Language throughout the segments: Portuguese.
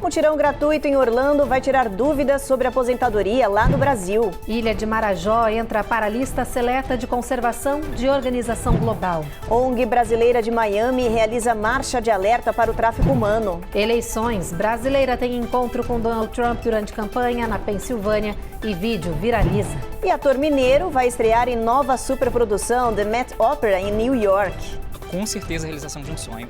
Mutirão gratuito em Orlando vai tirar dúvidas sobre aposentadoria lá no Brasil. Ilha de Marajó entra para a lista seleta de conservação de organização global. ONG brasileira de Miami realiza marcha de alerta para o tráfico humano. Eleições. Brasileira tem encontro com Donald Trump durante campanha na Pensilvânia e vídeo viraliza. E ator mineiro vai estrear em nova superprodução The Met Opera em New York. Com certeza a realização de um sonho.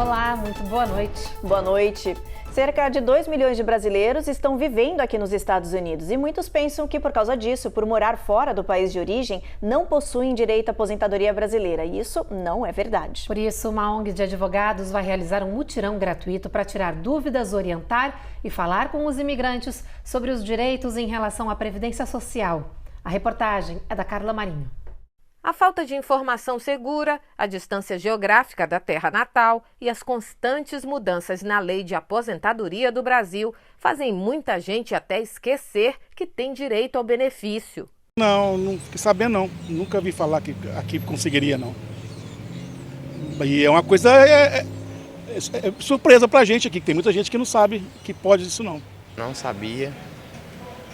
Olá, muito boa noite. Boa noite. Cerca de 2 milhões de brasileiros estão vivendo aqui nos Estados Unidos e muitos pensam que, por causa disso, por morar fora do país de origem, não possuem direito à aposentadoria brasileira. E isso não é verdade. Por isso, uma ONG de advogados vai realizar um mutirão gratuito para tirar dúvidas, orientar e falar com os imigrantes sobre os direitos em relação à Previdência Social. A reportagem é da Carla Marinho. A falta de informação segura, a distância geográfica da terra natal e as constantes mudanças na lei de aposentadoria do Brasil fazem muita gente até esquecer que tem direito ao benefício. Não fiquei sabendo não. Nunca vi falar que aqui conseguiria não. E é uma coisa surpresa pra gente aqui, que tem muita gente que não sabe que pode isso não. Não sabia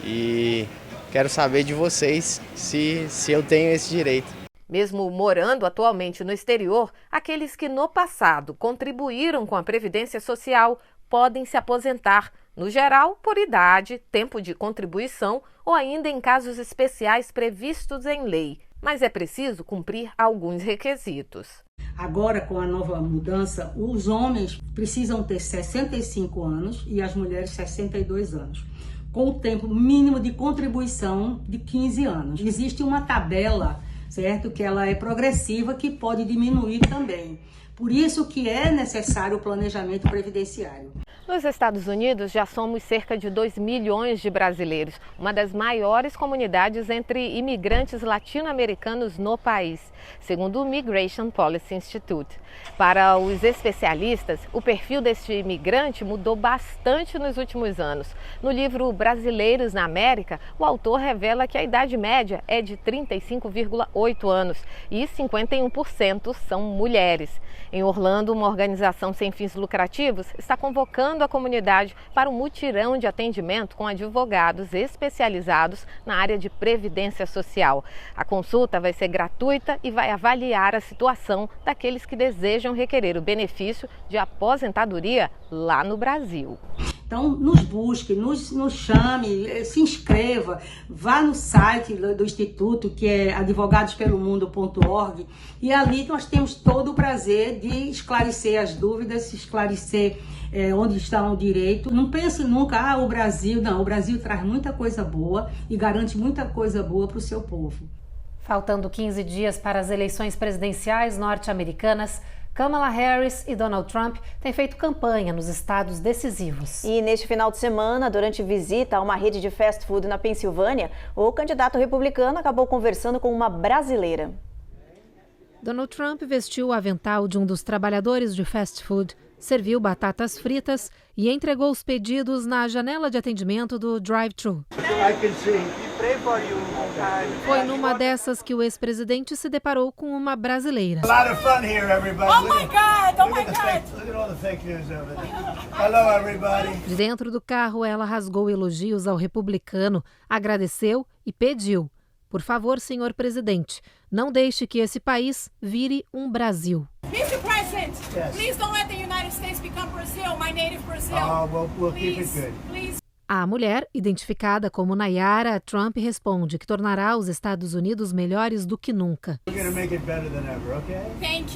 e quero saber de vocês se eu tenho esse direito. Mesmo morando atualmente no exterior, aqueles que no passado contribuíram com a Previdência Social podem se aposentar, no geral, por idade, tempo de contribuição ou ainda em casos especiais previstos em lei. Mas é preciso cumprir alguns requisitos. Agora, com a nova mudança, os homens precisam ter 65 anos e as mulheres 62 anos. Com o tempo mínimo de contribuição de 15 anos. Existe uma tabela, certo? Que ela é progressiva, que pode diminuir também. Por isso que é necessário o planejamento previdenciário. Nos Estados Unidos, já somos cerca de 2 milhões de brasileiros, uma das maiores comunidades entre imigrantes latino-americanos no país, segundo o Migration Policy Institute. Para os especialistas, o perfil deste imigrante mudou bastante nos últimos anos. No livro Brasileiros na América, o autor revela que a idade média é de 35,8 anos e 51% são mulheres. Em Orlando, uma organização sem fins lucrativos está convocando a comunidade para um mutirão de atendimento com advogados especializados na área de previdência social. A consulta vai ser gratuita e vai avaliar a situação daqueles que desejam requerer o benefício de aposentadoria lá no Brasil. Então, nos busque, nos chame, se inscreva, vá no site do Instituto, que é advogadospelomundo.org, e ali nós temos todo o prazer de esclarecer as dúvidas, esclarecer onde está o direito. Não pense nunca, o Brasil, não, o Brasil traz muita coisa boa e garante muita coisa boa para o seu povo. Faltando 15 dias para as eleições presidenciais norte-americanas, Kamala Harris e Donald Trump têm feito campanha nos estados decisivos. E neste final de semana, durante visita a uma rede de fast food na Pensilvânia, o candidato republicano acabou conversando com uma brasileira. Donald Trump vestiu o avental de um dos trabalhadores de fast food, serviu batatas fritas e entregou os pedidos na janela de atendimento do drive-thru. Foi numa dessas que o ex-presidente se deparou com uma brasileira. De dentro do carro, ela rasgou elogios ao republicano, agradeceu e pediu: por favor, senhor presidente, não deixe que esse país vire um Brasil. Mr. President, please don't let the United States become Brazil, my native Brazil. We'll keep it good. Please. A mulher, identificada como Nayara, Trump responde que tornará os Estados Unidos melhores do que nunca. Thank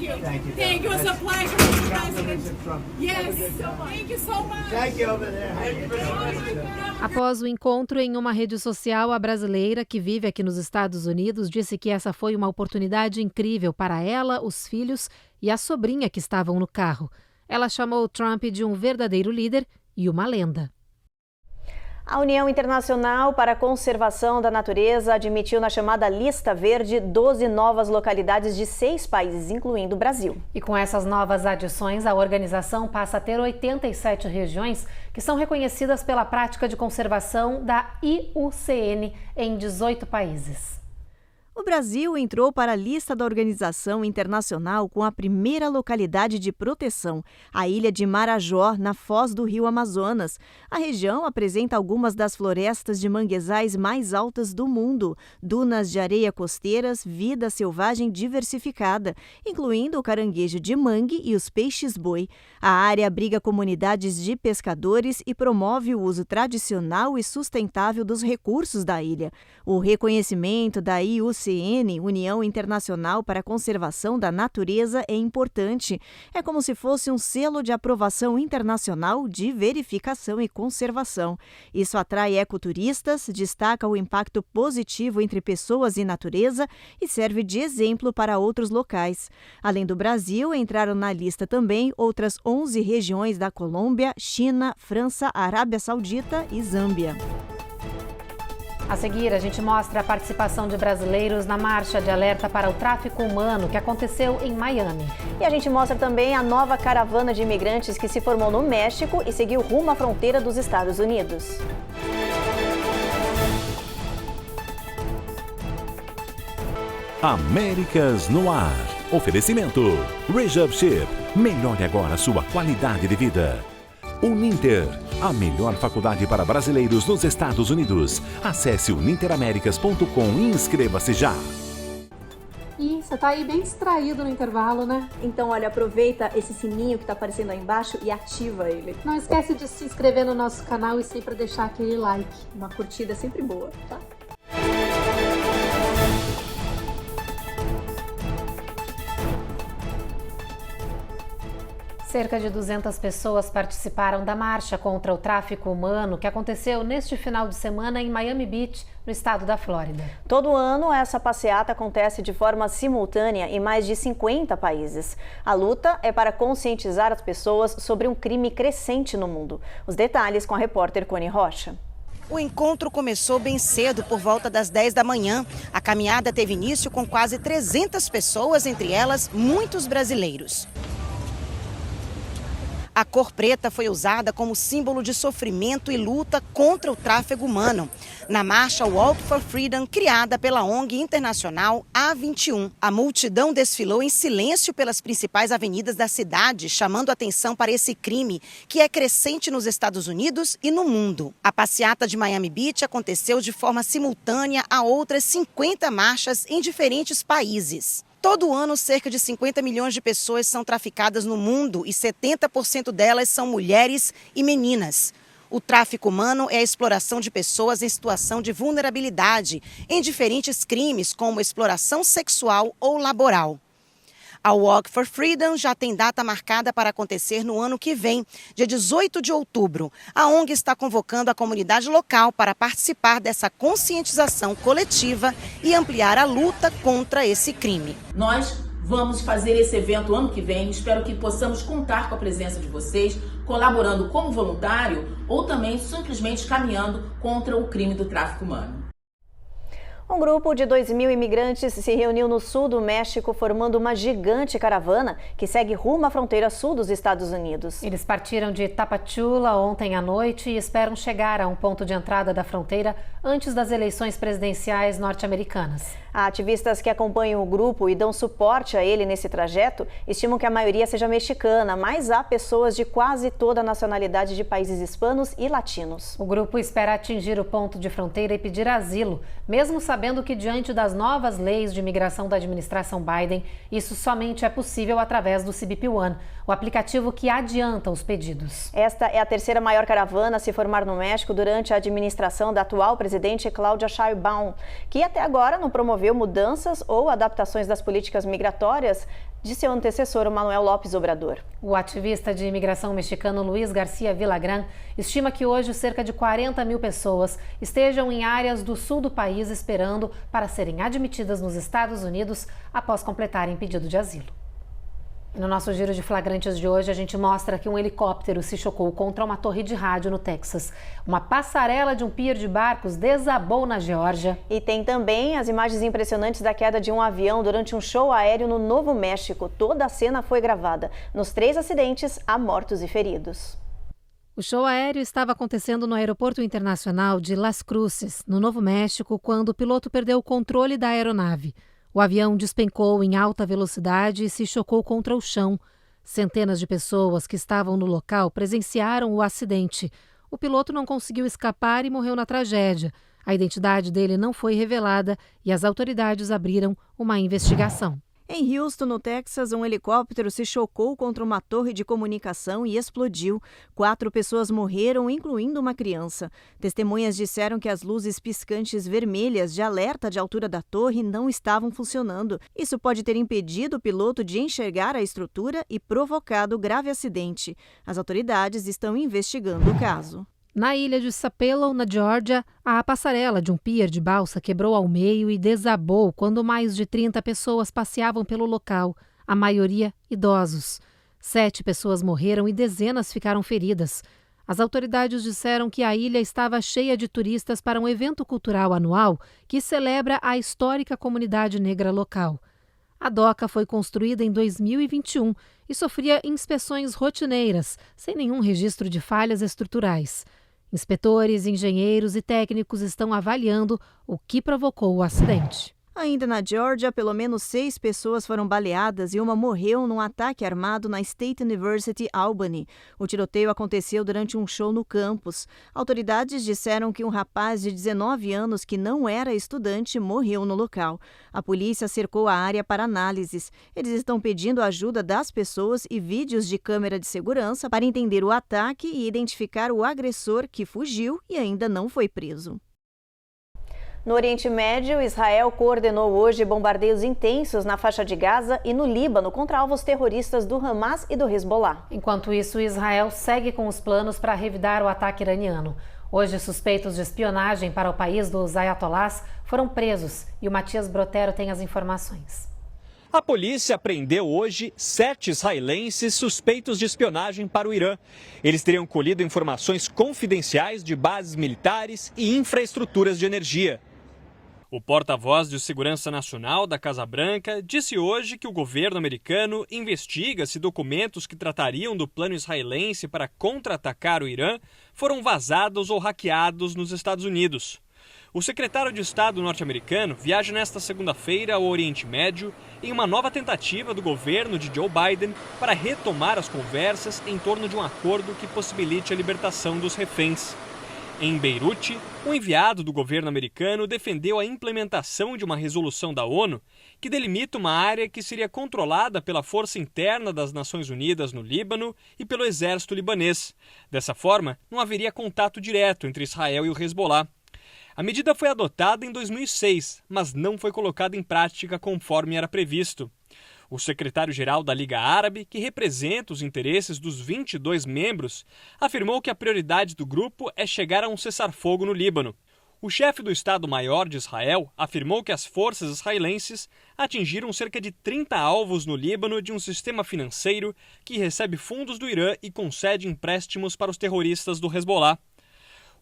you. Thank you. It's a pleasure, Mr. President. Yes. Thank you so much. Thank you over there. Após o encontro em uma rede social, a brasileira, que vive aqui nos Estados Unidos, disse que essa foi uma oportunidade incrível para ela, os filhos e a sobrinha que estavam no carro. Ela chamou Trump de um verdadeiro líder e uma lenda. A União Internacional para a Conservação da Natureza admitiu na chamada Lista Verde 12 novas localidades de 6 países, incluindo o Brasil. E com essas novas adições, a organização passa a ter 87 regiões que são reconhecidas pela prática de conservação da IUCN em 18 países. O Brasil entrou para a lista da organização internacional com a primeira localidade de proteção, a ilha de Marajó, na foz do rio Amazonas. A região apresenta algumas das florestas de manguezais mais altas do mundo, dunas de areia costeiras, vida selvagem diversificada, incluindo o caranguejo de mangue e os peixes-boi. A área abriga comunidades de pescadores e promove o uso tradicional e sustentável dos recursos da ilha. O reconhecimento da IUCN, União Internacional para a Conservação da Natureza, é importante. É como se fosse um selo de aprovação internacional de verificação e conservação. Isso atrai ecoturistas, destaca o impacto positivo entre pessoas e natureza e serve de exemplo para outros locais. Além do Brasil, entraram na lista também outras 11 regiões da Colômbia, China, França, Arábia Saudita e Zâmbia. A seguir, a gente mostra a participação de brasileiros na marcha de alerta para o tráfico humano que aconteceu em Miami. E a gente mostra também a nova caravana de imigrantes que se formou no México e seguiu rumo à fronteira dos Estados Unidos. Américas no Ar. Oferecimento Rejab Ship. Melhore agora a sua qualidade de vida. Uninter, a melhor faculdade para brasileiros nos Estados Unidos. Acesse uninteraméricas.com e inscreva-se já. E você tá aí bem distraído no intervalo, né? Então, olha, aproveita esse sininho que tá aparecendo aí embaixo e ativa ele. Não esquece de se inscrever no nosso canal e sempre deixar aquele like. Uma curtida é sempre boa, tá? Cerca de 200 pessoas participaram da marcha contra o tráfico humano que aconteceu neste final de semana em Miami Beach, no estado da Flórida. Todo ano, essa passeata acontece de forma simultânea em mais de 50 países. A luta é para conscientizar as pessoas sobre um crime crescente no mundo. Os detalhes com a repórter Cone Rocha. O encontro começou bem cedo, por volta das 10 da manhã. A caminhada teve início com quase 300 pessoas, entre elas muitos brasileiros. A cor preta foi usada como símbolo de sofrimento e luta contra o tráfego humano. Na marcha Walk for Freedom, criada pela ONG internacional A21, a multidão desfilou em silêncio pelas principais avenidas da cidade, chamando atenção para esse crime, que é crescente nos Estados Unidos e no mundo. A passeata de Miami Beach aconteceu de forma simultânea a outras 50 marchas em diferentes países. Todo ano, cerca de 50 milhões de pessoas são traficadas no mundo e 70% delas são mulheres e meninas. O tráfico humano é a exploração de pessoas em situação de vulnerabilidade em diferentes crimes, como exploração sexual ou laboral. A Walk for Freedom já tem data marcada para acontecer no ano que vem, dia 18 de outubro. A ONG está convocando a comunidade local para participar dessa conscientização coletiva e ampliar a luta contra esse crime. Nós vamos fazer esse evento ano que vem. Espero que possamos contar com a presença de vocês, colaborando como voluntário ou também simplesmente caminhando contra o crime do tráfico humano. Um grupo de 2.000 imigrantes se reuniu no sul do México, formando uma gigante caravana que segue rumo à fronteira sul dos Estados Unidos. Eles partiram de Tapachula ontem à noite e esperam chegar a um ponto de entrada da fronteira antes das eleições presidenciais norte-americanas. Ativistas que acompanham o grupo e dão suporte a ele nesse trajeto estimam que a maioria seja mexicana, mas há pessoas de quase toda a nacionalidade de países hispanos e latinos. O grupo espera atingir o ponto de fronteira e pedir asilo, mesmo sabendo que, diante das novas leis de imigração da administração Biden, isso somente é possível através do CBP One, o aplicativo que adianta os pedidos. Esta é a terceira maior caravana a se formar no México durante a administração da atual presidente Claudia Sheinbaum, que até agora não promoveu mudanças ou adaptações das políticas migratórias de seu antecessor, Manuel López Obrador. O ativista de imigração mexicano Luiz Garcia Villagrán estima que hoje cerca de 40 mil pessoas estejam em áreas do sul do país esperando para serem admitidas nos Estados Unidos após completarem pedido de asilo. No nosso giro de flagrantes de hoje, a gente mostra que um helicóptero se chocou contra uma torre de rádio no Texas. Uma passarela de um pier de barcos desabou na Geórgia. E tem também as imagens impressionantes da queda de um avião durante um show aéreo no Novo México. Toda a cena foi gravada. Nos 3 acidentes, há mortos e feridos. O show aéreo estava acontecendo no Aeroporto Internacional de Las Cruces, no Novo México, quando o piloto perdeu o controle da aeronave. O avião despencou em alta velocidade e se chocou contra o chão. Centenas de pessoas que estavam no local presenciaram o acidente. O piloto não conseguiu escapar e morreu na tragédia. A identidade dele não foi revelada e as autoridades abriram uma investigação. Em Houston, no Texas, um helicóptero se chocou contra uma torre de comunicação e explodiu. 4 pessoas morreram, incluindo uma criança. Testemunhas disseram que as luzes piscantes vermelhas de alerta de altura da torre não estavam funcionando. Isso pode ter impedido o piloto de enxergar a estrutura e provocado o grave acidente. As autoridades estão investigando o caso. Na ilha de Sapelo, na Geórgia, a passarela de um pier de balsa quebrou ao meio e desabou quando mais de 30 pessoas passeavam pelo local, a maioria idosos. 7 pessoas morreram e dezenas ficaram feridas. As autoridades disseram que a ilha estava cheia de turistas para um evento cultural anual que celebra a histórica comunidade negra local. A doca foi construída em 2021 e sofria inspeções rotineiras, sem nenhum registro de falhas estruturais. Inspetores, engenheiros e técnicos estão avaliando o que provocou o acidente. Ainda na Geórgia, pelo menos 6 pessoas foram baleadas e uma morreu num ataque armado na State University Albany. O tiroteio aconteceu durante um show no campus. Autoridades disseram que um rapaz de 19 anos que não era estudante morreu no local. A polícia cercou a área para análises. Eles estão pedindo a ajuda das pessoas e vídeos de câmera de segurança para entender o ataque e identificar o agressor que fugiu e ainda não foi preso. No Oriente Médio, Israel coordenou hoje bombardeios intensos na faixa de Gaza e no Líbano contra alvos terroristas do Hamas e do Hezbollah. Enquanto isso, Israel segue com os planos para revidar o ataque iraniano. Hoje, suspeitos de espionagem para o país dos ayatolás foram presos e o Matias Brotero tem as informações. A polícia prendeu hoje 7 israelenses suspeitos de espionagem para o Irã. Eles teriam colhido informações confidenciais de bases militares e infraestruturas de energia. O porta-voz de Segurança Nacional da Casa Branca disse hoje que o governo americano investiga se documentos que tratariam do plano israelense para contra-atacar o Irã foram vazados ou hackeados nos Estados Unidos. O secretário de Estado norte-americano viaja nesta segunda-feira ao Oriente Médio em uma nova tentativa do governo de Joe Biden para retomar as conversas em torno de um acordo que possibilite a libertação dos reféns. Em Beirute, um enviado do governo americano defendeu a implementação de uma resolução da ONU que delimita uma área que seria controlada pela Força Interna das Nações Unidas no Líbano e pelo exército libanês. Dessa forma, não haveria contato direto entre Israel e o Hezbollah. A medida foi adotada em 2006, mas não foi colocada em prática conforme era previsto. O secretário-geral da Liga Árabe, que representa os interesses dos 22 membros, afirmou que a prioridade do grupo é chegar a um cessar-fogo no Líbano. O chefe do Estado-Maior de Israel afirmou que as forças israelenses atingiram cerca de 30 alvos no Líbano de um sistema financeiro que recebe fundos do Irã e concede empréstimos para os terroristas do Hezbollah.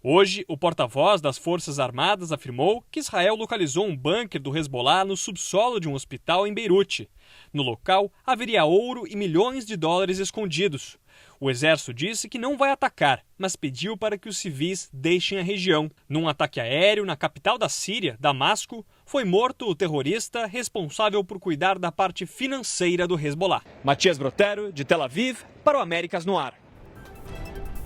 Hoje, o porta-voz das Forças Armadas afirmou que Israel localizou um bunker do Hezbollah no subsolo de um hospital em Beirute. No local, haveria ouro e milhões de dólares escondidos. O exército disse que não vai atacar, mas pediu para que os civis deixem a região. Num ataque aéreo na capital da Síria, Damasco, foi morto o terrorista responsável por cuidar da parte financeira do Hezbollah. Matias Brotero, de Tel Aviv, para o Américas no Ar.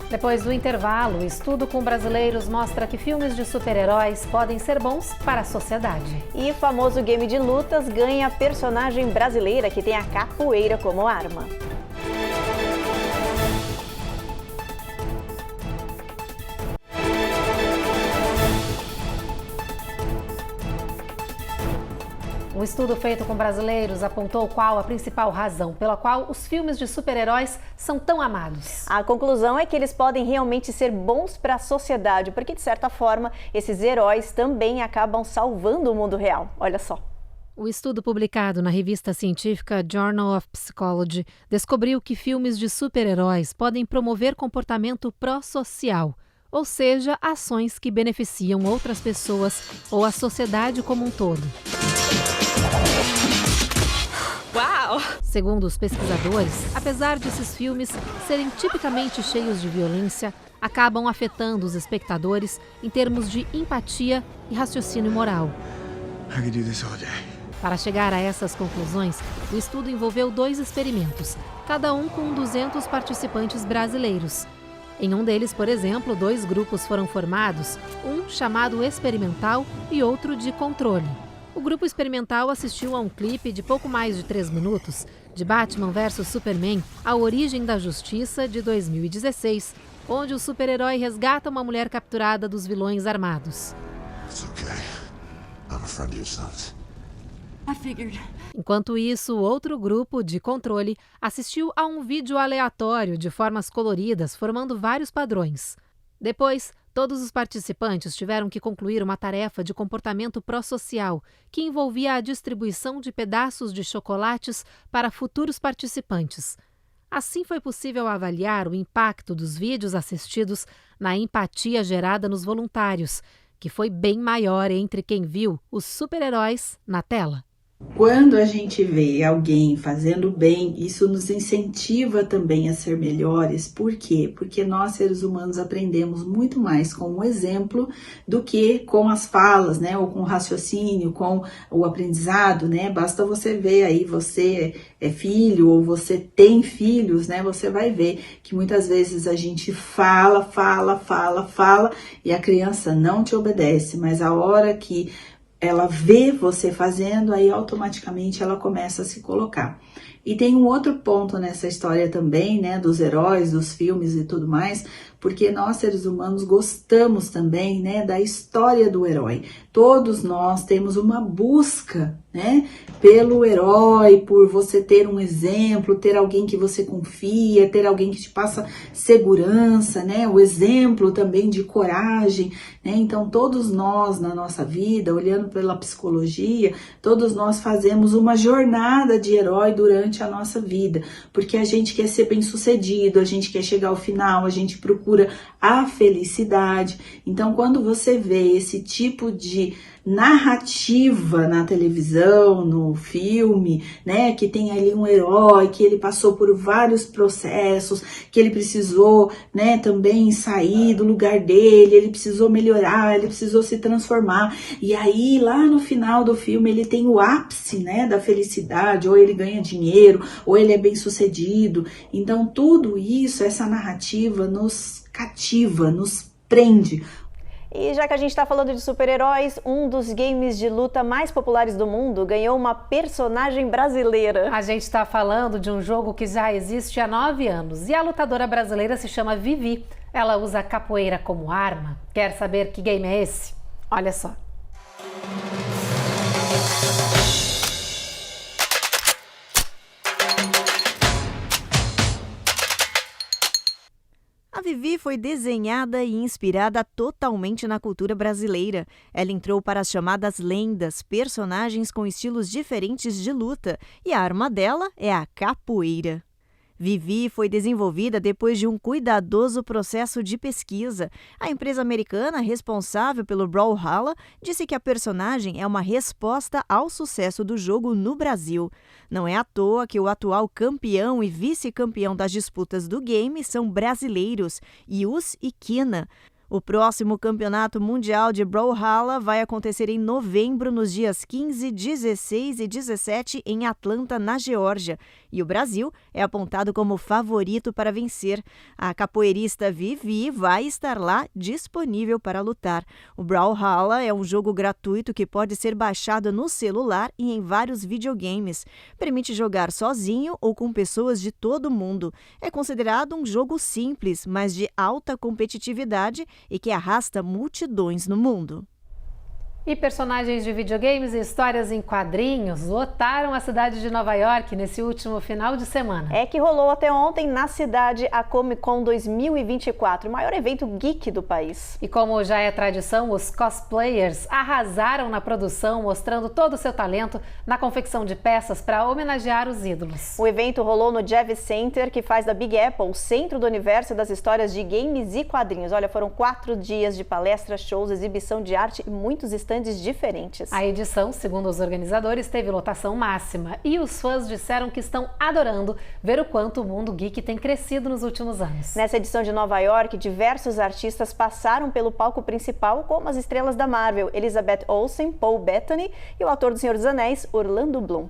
Depois do intervalo, o estudo com brasileiros mostra que filmes de super-heróis podem ser bons para a sociedade. E o famoso game de lutas ganha personagem brasileira que tem a capoeira como arma. Um estudo feito com brasileiros apontou qual a principal razão pela qual os filmes de super-heróis são tão amados. A conclusão é que eles podem realmente ser bons para a sociedade, porque de certa forma esses heróis também acabam salvando o mundo real. Olha só. O estudo publicado na revista científica Journal of Psychology descobriu que filmes de super-heróis podem promover comportamento pró-social, ou seja, ações que beneficiam outras pessoas ou a sociedade como um todo. Uau! Segundo os pesquisadores, apesar desses filmes serem tipicamente cheios de violência, acabam afetando os espectadores em termos de empatia e raciocínio moral. Para chegar a essas conclusões, o estudo envolveu 2 experimentos, cada um com 200 participantes brasileiros. Em um deles, por exemplo, 2 grupos foram formados, um chamado experimental e outro de controle. O grupo experimental assistiu a um clipe de pouco mais de 3 minutos de Batman vs Superman, A Origem da Justiça, de 2016, onde o super-herói resgata uma mulher capturada dos vilões armados. Enquanto isso, outro grupo, de controle, assistiu a um vídeo aleatório de formas coloridas, formando vários padrões. Depois, todos os participantes tiveram que concluir uma tarefa de comportamento pró-social, que envolvia a distribuição de pedaços de chocolates para futuros participantes. Assim foi possível avaliar o impacto dos vídeos assistidos na empatia gerada nos voluntários, que foi bem maior entre quem viu os super-heróis na tela. Quando a gente vê alguém fazendo bem, isso nos incentiva também a ser melhores. Por quê? Porque nós, seres humanos, aprendemos muito mais com o exemplo do que com as falas, né? Ou com o raciocínio, com o aprendizado, né? Basta você ver aí, você é filho ou você tem filhos, né? Você vai ver que muitas vezes a gente fala e a criança não te obedece, mas a hora que ela vê você fazendo, aí automaticamente ela começa a se colocar. E tem um outro ponto nessa história também, né, dos heróis, dos filmes e tudo mais, porque nós, seres humanos, gostamos também, né, da história do herói. Todos nós temos uma busca, né, pelo herói, por você ter um exemplo, ter alguém que você confia, ter alguém que te passa segurança, né, o exemplo também de coragem, né. Então, todos nós, na nossa vida, olhando pela psicologia, todos nós fazemos uma jornada de herói durante a nossa vida, porque a gente quer ser bem-sucedido, a gente quer chegar ao final, a gente procura a felicidade. Então, quando você vê esse tipo de narrativa na televisão, no filme, né, que tem ali um herói, que ele passou por vários processos, que ele precisou, né, também sair do lugar dele, ele precisou melhorar, ele precisou se transformar, e aí lá no final do filme ele tem o ápice, né, da felicidade, ou ele ganha dinheiro, ou ele é bem sucedido. Então tudo isso, essa narrativa nos cativa, nos prende. E já que a gente está falando de super-heróis, um dos games de luta mais populares do mundo ganhou uma personagem brasileira. A gente está falando de um jogo que já existe há 9 anos e a lutadora brasileira se chama Vivi. Ela usa capoeira como arma. Quer saber que game é esse? Olha só. A Vivi foi desenhada e inspirada totalmente na cultura brasileira. Ela entrou para as chamadas lendas, personagens com estilos diferentes de luta, e a arma dela é a capoeira. Vivi foi desenvolvida depois de um cuidadoso processo de pesquisa. A empresa americana responsável pelo Brawlhalla disse que a personagem é uma resposta ao sucesso do jogo no Brasil. Não é à toa que o atual campeão e vice-campeão das disputas do game são brasileiros, Yus e Kina. O próximo campeonato mundial de Brawlhalla vai acontecer em novembro, nos dias 15, 16 e 17 em Atlanta, na Geórgia. E o Brasil é apontado como favorito para vencer. A capoeirista Vivi vai estar lá disponível para lutar. O Brawlhalla é um jogo gratuito que pode ser baixado no celular e em vários videogames. Permite jogar sozinho ou com pessoas de todo o mundo. É considerado um jogo simples, mas de alta competitividade e que arrasta multidões no mundo. E personagens de videogames e histórias em quadrinhos lotaram a cidade de Nova York nesse último final de semana. É que rolou até ontem na cidade a Comic Con 2024, o maior evento geek do país. E como já é tradição, os cosplayers arrasaram na produção, mostrando todo o seu talento na confecção de peças para homenagear os ídolos. O evento rolou no Javits Center, que faz da Big Apple o centro do universo das histórias de games e quadrinhos. Olha, foram 4 dias de palestras, shows, exibição de arte e muitos estandes diferentes. A edição, segundo os organizadores, teve lotação máxima e os fãs disseram que estão adorando ver o quanto o mundo geek tem crescido nos últimos anos. Nessa edição de Nova York, diversos artistas passaram pelo palco principal, como as estrelas da Marvel, Elizabeth Olsen, Paul Bettany e o ator do Senhor dos Anéis, Orlando Bloom.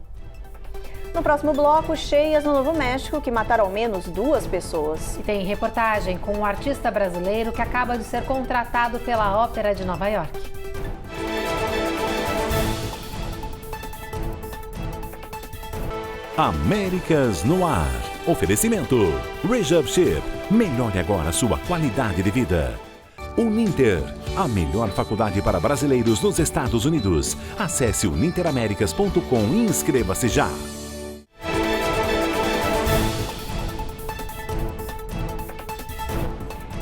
No próximo bloco, cheias no Novo México que mataram ao menos 2 pessoas. E tem reportagem com um artista brasileiro que acaba de ser contratado pela Ópera de Nova York. Américas no ar. Oferecimento Rejab Ship. Melhore agora sua qualidade de vida. Uninter, a melhor faculdade para brasileiros nos Estados Unidos. Acesse uninteraméricas.com e inscreva-se já.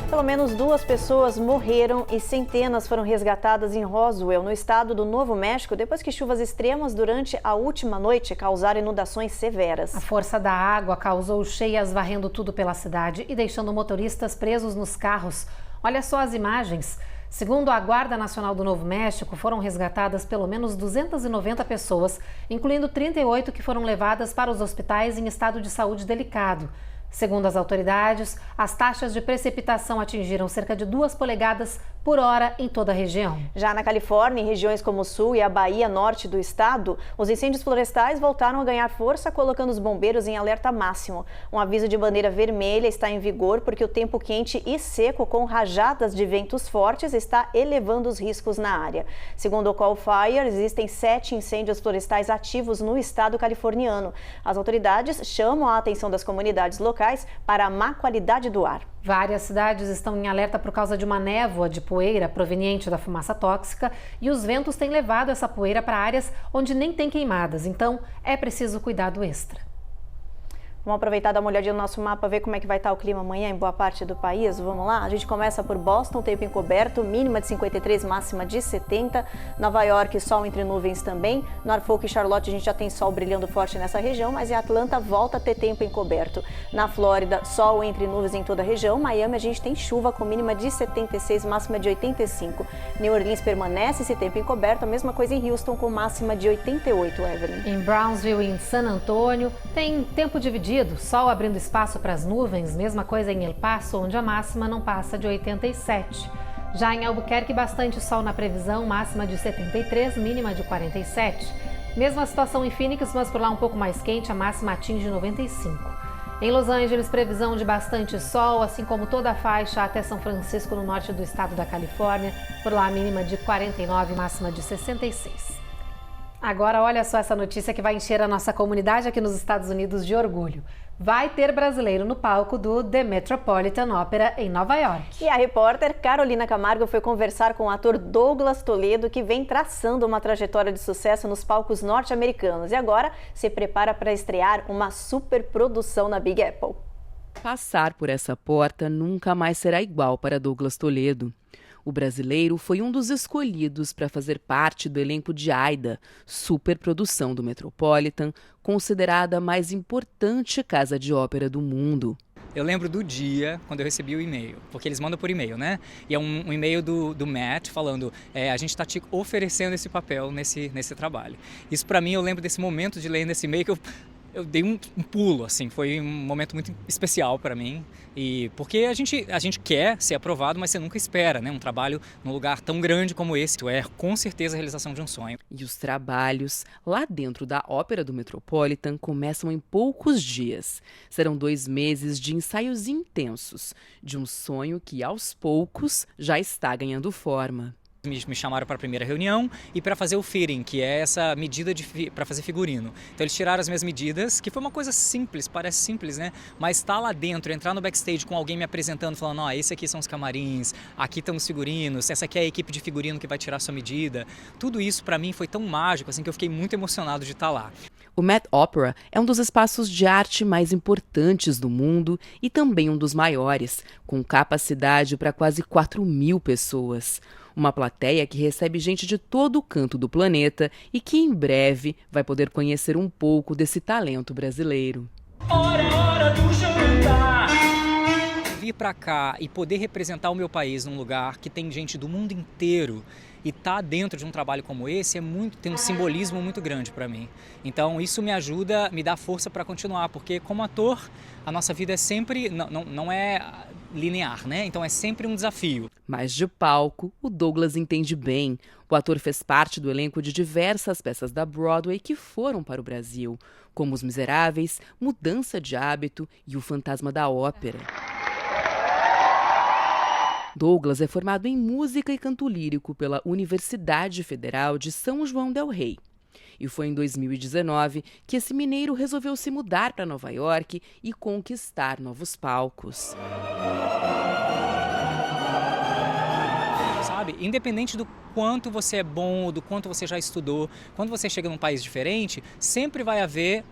Pelo menos 2 pessoas morreram e centenas foram resgatadas em Roswell, no estado do Novo México, depois que chuvas extremas durante a última noite causaram inundações severas. A força da água causou cheias varrendo tudo pela cidade e deixando motoristas presos nos carros. Olha só as imagens. Segundo a Guarda Nacional do Novo México, foram resgatadas pelo menos 290 pessoas, incluindo 38 que foram levadas para os hospitais em estado de saúde delicado. Segundo as autoridades, as taxas de precipitação atingiram cerca de 2 polegadas por hora em toda a região. Já na Califórnia, em regiões como o Sul e a Bahia Norte do estado, os incêndios florestais voltaram a ganhar força, colocando os bombeiros em alerta máximo. Um aviso de bandeira vermelha está em vigor porque o tempo quente e seco com rajadas de ventos fortes está elevando os riscos na área. Segundo o Call Fire, existem 7 incêndios florestais ativos no estado californiano. As autoridades chamam a atenção das comunidades locais para a má qualidade do ar. Várias cidades estão em alerta por causa de uma névoa de poeira proveniente da fumaça tóxica e os ventos têm levado essa poeira para áreas onde nem tem queimadas, então é preciso cuidado extra. Vamos aproveitar e dar uma olhadinha no nosso mapa, ver como é que vai estar o clima amanhã em boa parte do país. Vamos lá? A gente começa por Boston, tempo encoberto, mínima de 53, máxima de 70. Nova York, sol entre nuvens também. Norfolk e Charlotte, a gente já tem sol brilhando forte nessa região, mas em Atlanta volta a ter tempo encoberto. Na Flórida, sol entre nuvens em toda a região. Miami, a gente tem chuva com mínima de 76, máxima de 85. New Orleans permanece esse tempo encoberto, a mesma coisa em Houston com máxima de 88, Evelyn. Em Brownsville e em San Antônio, tem tempo dividido. Sol abrindo espaço para as nuvens, mesma coisa em El Paso, onde a máxima não passa de 87. Já em Albuquerque, bastante sol na previsão, máxima de 73, mínima de 47. Mesma situação em Phoenix, mas por lá um pouco mais quente, a máxima atinge 95. Em Los Angeles, previsão de bastante sol, assim como toda a faixa até São Francisco, no norte do estado da Califórnia, por lá a mínima de 49, máxima de 66. Agora olha só essa notícia que vai encher a nossa comunidade aqui nos Estados Unidos de orgulho. Vai ter brasileiro no palco do The Metropolitan Opera em Nova York. E a repórter Carolina Camargo foi conversar com o ator Douglas Toledo, que vem traçando uma trajetória de sucesso nos palcos norte-americanos e agora se prepara para estrear uma superprodução na Big Apple. Passar por essa porta nunca mais será igual para Douglas Toledo. O brasileiro foi um dos escolhidos para fazer parte do elenco de Aida, superprodução do Metropolitan, considerada a mais importante casa de ópera do mundo. Eu lembro do dia quando eu recebi o e-mail, porque eles mandam por e-mail, né? E é um e-mail do Matt falando, a gente está te oferecendo esse papel nesse trabalho. Isso para mim, eu lembro desse momento de ler nesse e-mail que eu dei um pulo, assim, foi um momento muito especial para mim, e porque a gente quer ser aprovado, mas você nunca espera, né? Um trabalho num lugar tão grande como esse, é com certeza a realização de um sonho. E os trabalhos lá dentro da Ópera do Metropolitan começam em poucos dias. Serão 2 meses de ensaios intensos, de um sonho que aos poucos já está ganhando forma. Me chamaram para a primeira reunião e para fazer o fitting, que é essa medida para fazer figurino. Então eles tiraram as minhas medidas, que foi uma coisa simples, parece simples, né? Mas estar lá dentro, entrar no backstage com alguém me apresentando, falando, ó, esse aqui são os camarins, aqui estão os figurinos, essa aqui é a equipe de figurino que vai tirar sua medida. Tudo isso para mim foi tão mágico, assim, que eu fiquei muito emocionado de estar lá. O Met Opera é um dos espaços de arte mais importantes do mundo e também um dos maiores, com capacidade para quase 4.000 pessoas. Uma plateia que recebe gente de todo o canto do planeta e que em breve vai poder conhecer um pouco desse talento brasileiro. Hora do jantar! Vir para cá e poder representar o meu país num lugar que tem gente do mundo inteiro e tá dentro de um trabalho como esse tem um simbolismo muito grande para mim. Então isso me ajuda, me dá força para continuar, porque como ator a nossa vida é sempre, não é linear, né? Então é sempre um desafio. Mas de palco, o Douglas entende bem. O ator fez parte do elenco de diversas peças da Broadway que foram para o Brasil, como Os Miseráveis, Mudança de Hábito e O Fantasma da Ópera. Douglas é formado em música e canto lírico pela Universidade Federal de São João del Rei. E foi em 2019 que esse mineiro resolveu se mudar para Nova York e conquistar novos palcos. Sabe, independente do quanto você é bom ou do quanto você já estudou, quando você chega num país diferente, sempre vai haver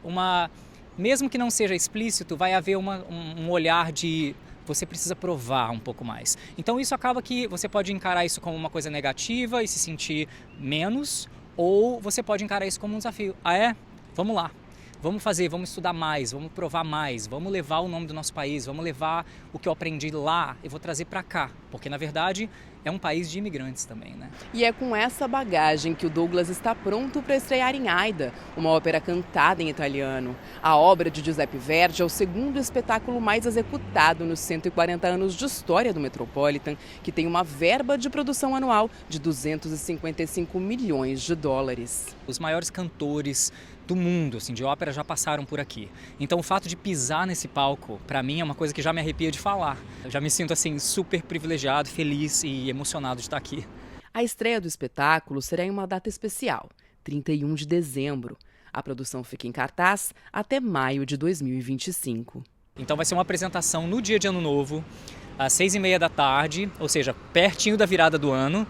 mesmo que não seja explícito, vai haver um olhar de você precisa provar um pouco mais. Então isso acaba que você pode encarar isso como uma coisa negativa e se sentir menos, ou você pode encarar isso como um desafio. Ah é? Vamos lá. Vamos fazer, vamos estudar mais, vamos provar mais, vamos levar o nome do nosso país, vamos levar o que eu aprendi lá e vou trazer para cá. Porque, na verdade, é um país de imigrantes também, né? E é com essa bagagem que o Douglas está pronto para estrear em Aida, uma ópera cantada em italiano. A obra de Giuseppe Verdi é o segundo espetáculo mais executado nos 140 anos de história do Metropolitan, que tem uma verba de produção anual de 255 milhões de dólares. Os maiores cantores do mundo, assim, de ópera já passaram por aqui. Então o fato de pisar nesse palco, para mim é uma coisa que já me arrepia de falar. Eu já me sinto assim super privilegiado, feliz e emocionado de estar aqui. A estreia do espetáculo será em uma data especial, 31 de dezembro. A produção fica em cartaz até maio de 2025. Então vai ser uma apresentação no dia de Ano Novo, às 6h30 da tarde, ou seja, pertinho da virada do ano.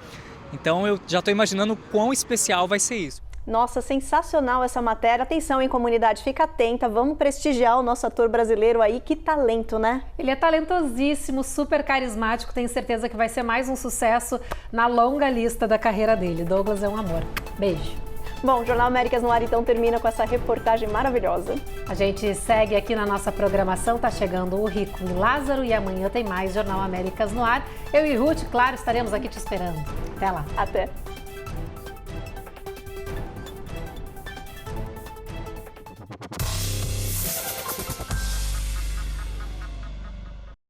Então eu já estou imaginando o quão especial vai ser isso. Nossa, sensacional essa matéria. Atenção, hein, comunidade, fica atenta. Vamos prestigiar o nosso ator brasileiro aí. Que talento, né? Ele é talentosíssimo, super carismático. Tenho certeza que vai ser mais um sucesso na longa lista da carreira dele. Douglas é um amor. Beijo. Bom, o Jornal Américas no Ar então termina com essa reportagem maravilhosa. A gente segue aqui na nossa programação. Tá chegando o Rico e Lázaro e amanhã tem mais Jornal Américas no Ar. Eu e Ruth, claro, estaremos aqui te esperando. Até lá. Até.